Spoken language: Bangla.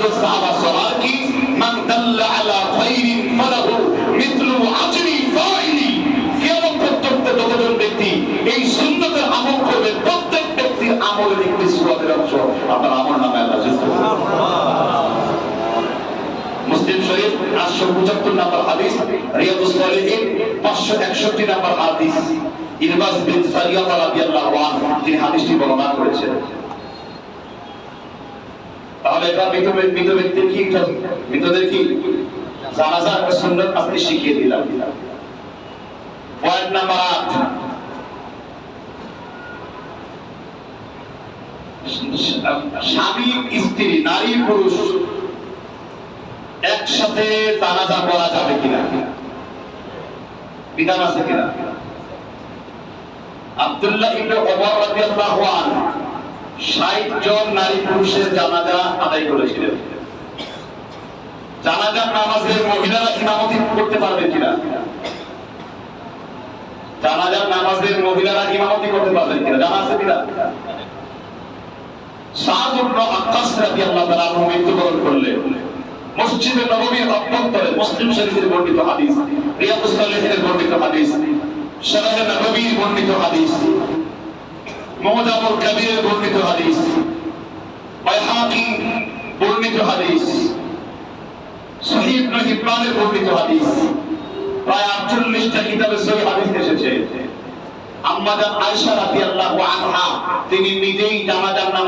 আমাদের সাহাবা সওয়াল কি মান দাল্লা আলা খাইরিন ফালাহু মিথলু আজরি ফাইলি। কিয়ামত পর্যন্ত যতজন ব্যক্তি এই সুন্নতের আমল করবে প্রত্যেক ব্যক্তির আমলের একটি সওয়াবের অংশ আপনার আমলনামায় আল্লাহ যোগ করবেন। মুসলিম শরীফ 875 নম্বর হাদিস, রিয়াদুস সালিহিন 561 নম্বর হাদিস, ইরবাস বিন সারিয়া রাদিয়াল্লাহু আনহু তিনি হাদিসটি বর্ণনা করেছেন। তাহলে এটা মৃত ব্যক্তির কি মৃতদের কি জানাজার সুন্নাত আপনি শিখিয়ে দিলাম। পয়েন্ট নাম্বার 8, স্বামী স্ত্রী নারী পুরুষ একসাথে জানাজা পড়া যাবে কিনা, বিধান আছে কিনা? আব্দুল্লাহ ইবনে ওমর রাদিয়াল্লাহু আনহু 60 জন নারী পুরুষের জানাজা আদায় করেছিলেন। জানাজার নামাজের মহিলারা ইমামতি করতে পারবে কিনা? জানাজার নামাজের মহিলারা ইমামতি করতে পারবেন কিনা জানা আছে কিনা? সাদ ইবনে আক্কাস রাদিয়াল্লাহু তাআলা আনহু মৃত্যুবরণ করলেন মসজিদে নববীর অভ্যন্তরে। মুসলিম শরীফের বর্ণিত হাদিস, রিয়াদুস সালিহিনের বর্ণিত হাদিস, শরহে নববীর বর্ণিত হাদিস, মুজামুল কবিরের বর্ণিত হাদিস, বাইহাকি বর্ণিত হাদিস, সহিহ ইবনে হিব্বানের বর্ণিত হাদিস, প্রায় 48টা কিতাবে সহিহ হাদিস এসেছে। আম্মা জান আয়েশা রাদিয়াল্লাহু আনহা তিনি নিজেই জানাজার নামাজ